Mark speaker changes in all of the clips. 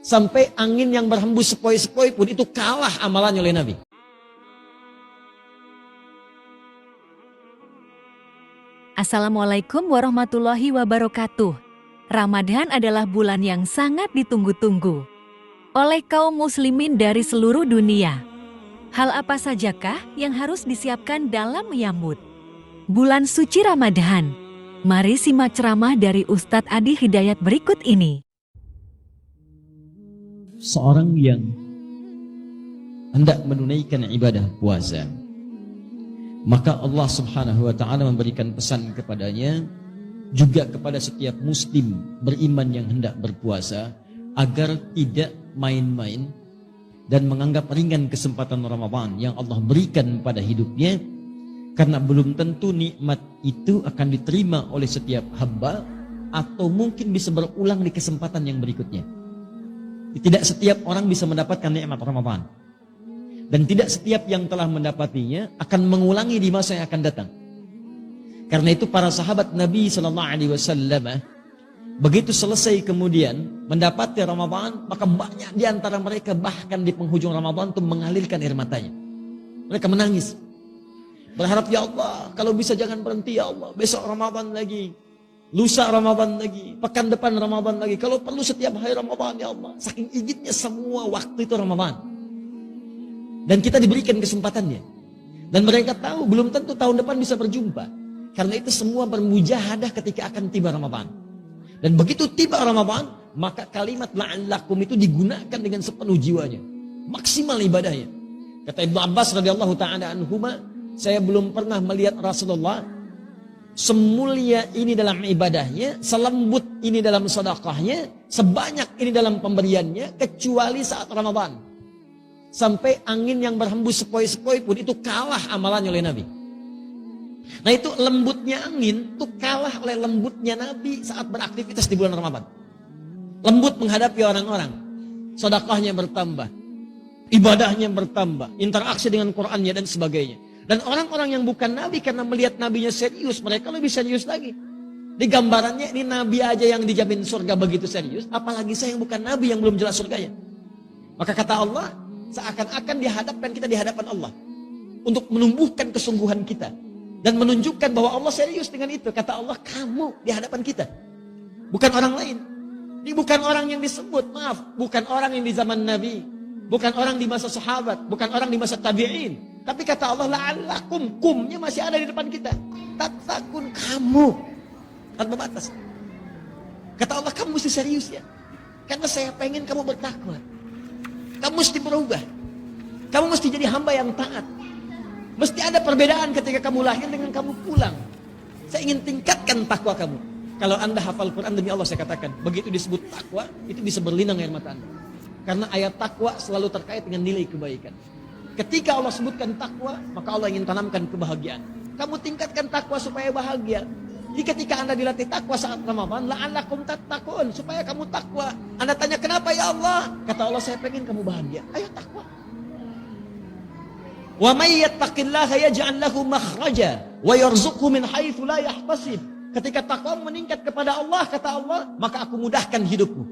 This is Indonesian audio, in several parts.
Speaker 1: Sampai angin yang berhembus sepoi-sepoi pun itu kalah amalannya oleh Nabi.
Speaker 2: Assalamualaikum warahmatullahi wabarakatuh. Ramadan adalah bulan yang sangat ditunggu-tunggu oleh kaum muslimin dari seluruh dunia. Hal apa sajakah yang harus disiapkan dalam menyambut bulan suci Ramadan? Mari simak ceramah dari Ustadz Adi Hidayat berikut ini.
Speaker 1: Seorang yang hendak menunaikan ibadah puasa, maka Allah Subhanahu wa ta'ala memberikan pesan kepadanya, juga kepada setiap muslim beriman yang hendak berpuasa, agar tidak main-main dan menganggap ringan kesempatan Ramadan yang Allah berikan pada hidupnya, karena belum tentu nikmat itu akan diterima oleh setiap hamba, atau mungkin bisa berulang di kesempatan yang berikutnya. Tidak setiap orang bisa mendapatkan nikmat Ramadan, dan tidak setiap yang telah mendapatinya akan mengulangi di masa yang akan datang. Karena itu para sahabat Nabi SAW, begitu selesai kemudian mendapati Ramadan, maka banyak di antara mereka bahkan di penghujung Ramadan itu mengalirkan air matanya. Mereka menangis, berharap, ya Allah, kalau bisa jangan berhenti ya Allah, besok Ramadan lagi, lusa Ramadan lagi, pekan depan Ramadan lagi, kalau perlu setiap hari Ramadan ya Allah. Saking inginnya semua waktu itu Ramadan, dan kita diberikan kesempatannya, dan mereka tahu belum tentu tahun depan bisa berjumpa. Karena itu semua bermujahadah ketika akan tiba Ramadan. Dan begitu tiba Ramadan, maka kalimat la'allakum itu digunakan dengan sepenuh jiwanya, maksimal ibadahnya. Kata Ibnu Abbas radhiyallahu ta'ala anhuma, saya belum pernah melihat Rasulullah semulia ini dalam ibadahnya, selembut ini dalam sedekahnya, sebanyak ini dalam pemberiannya, kecuali saat Ramadan. Sampai angin yang berhembus sepoi-sepoi pun itu kalah amalannya oleh Nabi. Nah, itu lembutnya angin itu kalah oleh lembutnya Nabi saat beraktivitas di bulan Ramadan. Lembut menghadapi orang-orang, sedekahnya bertambah, ibadahnya bertambah, interaksi dengan Qur'annya dan sebagainya. Dan orang-orang yang bukan Nabi, karena melihat Nabinya serius, mereka lebih serius lagi. Di gambarannya ini Nabi aja yang dijamin surga begitu serius, apalagi saya yang bukan Nabi yang belum jelas surganya. Maka kata Allah, seakan-akan dihadapkan kita di hadapan Allah untuk menumbuhkan kesungguhan kita dan menunjukkan bahwa Allah serius dengan itu. Kata Allah, kamu di hadapan kita, bukan orang lain. Ini bukan orang yang disebut, maaf, bukan orang yang di zaman Nabi, bukan orang di masa sahabat, bukan orang di masa tabi'in. Tapi kata Allah, la'allakum, kumnya masih ada di depan kita. Tatakun, kamu, tanpa batas. Kata Allah, kamu mesti serius ya, karena saya pengen kamu bertakwa. Kamu mesti berubah. Kamu mesti jadi hamba yang taat. Mesti ada perbedaan ketika kamu lahir dengan kamu pulang. Saya ingin tingkatkan takwa kamu. Kalau anda hafal Quran, demi Allah saya katakan, begitu disebut takwa, itu bisa berlinang air mata anda. Karena ayat takwa selalu terkait dengan nilai kebaikan. Ketika Allah sebutkan takwa, maka Allah ingin tanamkan kebahagiaan. Kamu tingkatkan takwa supaya bahagia. Jadi ketika anda dilatih takwa saat Ramadan, la'allakum tattaqun, supaya kamu takwa. Anda tanya, kenapa ya Allah? Kata Allah, saya pengen kamu bahagia. Ayo takwa. Wa may yattaqillaha yaj'al lahu makhraja wa yarzuqhu min haitsu la yahtasib. Ketika takwa meningkat kepada Allah, kata Allah, maka aku mudahkan hidupmu.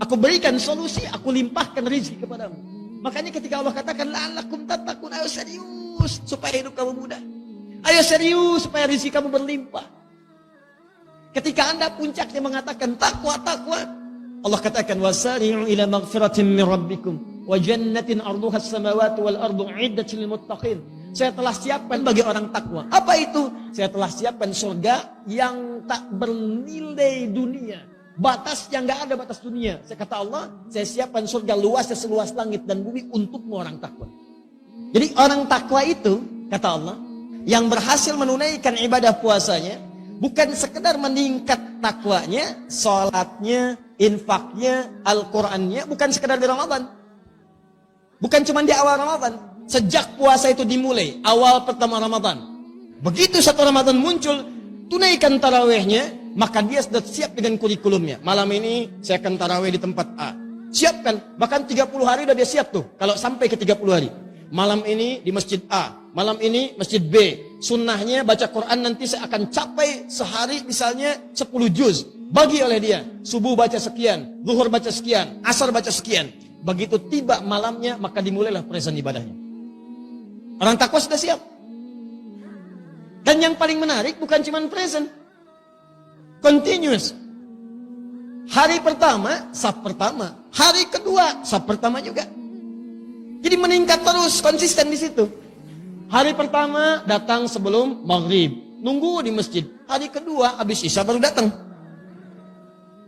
Speaker 1: Aku berikan solusi, aku limpahkan rezeki kepadamu. Makanya ketika Allah katakan la'allakum tattaqun, ayo serius supaya hidup kamu mudah. Ayo serius supaya rezeki kamu berlimpah. Ketika anda puncaknya mengatakan takwa, Allah katakan wasari'u ila maghfiratin min rabbikum wa jannatin 'arduha as-samawati wal ardu 'iddat lil muttaqin. Saya telah siapkan bagi orang takwa. Apa itu? Saya telah siapkan surga yang tak bernilai dunia. Batas yang gak ada batas dunia. Saya kata Allah, saya siapkan surga luasnya seluas langit dan bumi untukmu orang takwa. Jadi orang takwa itu, kata Allah, yang berhasil menunaikan ibadah puasanya, bukan sekedar meningkat takwanya, sholatnya, infaknya, Al-Qurannya, bukan sekedar di Ramadan. Bukan cuma di awal Ramadan. Sejak puasa itu dimulai, awal pertama Ramadan. Begitu satu Ramadan muncul, tunaikan tarawihnya, maka dia sudah siap dengan kurikulumnya. Malam ini saya akan tarawih di tempat A. Siapkan, bahkan 30 hari sudah dia siap tuh. Kalau sampai ke 30 hari. Malam ini di masjid A, malam ini masjid B. Sunnahnya baca Quran nanti saya akan capai sehari misalnya 10 juz. Bagi oleh dia. Subuh baca sekian, zuhur baca sekian, asar baca sekian. Begitu tiba malamnya maka dimulailah present ibadahnya. Orang takwa sudah siap. Dan yang paling menarik bukan cuma present. Continuous. Hari pertama, saf pertama. Hari kedua, saf pertama juga. Jadi meningkat terus, konsisten di situ. Hari pertama datang sebelum maghrib. Nunggu di masjid. Hari kedua, habis isya baru datang.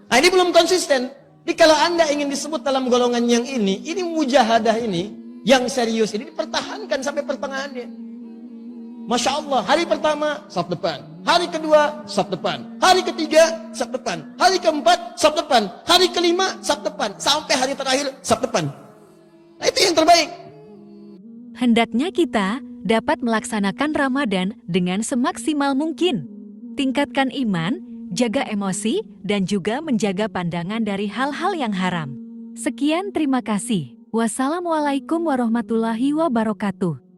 Speaker 1: Nah ini belum konsisten. Jadi kalau Anda ingin disebut dalam golongan yang ini mujahadah ini, yang serius ini dipertahankan sampai pertengahannya. Masya Allah, hari pertama, saf depan. Hari kedua, saf depan. Hari ketiga, saf depan. Hari keempat, saf depan. Hari kelima, saf depan. Sampai hari terakhir, saf depan. Nah itu yang terbaik.
Speaker 2: Hendaknya kita dapat melaksanakan Ramadan dengan semaksimal mungkin. Tingkatkan iman, jaga emosi, dan juga menjaga pandangan dari hal-hal yang haram. Sekian, terima kasih. Wassalamualaikum warahmatullahi wabarakatuh.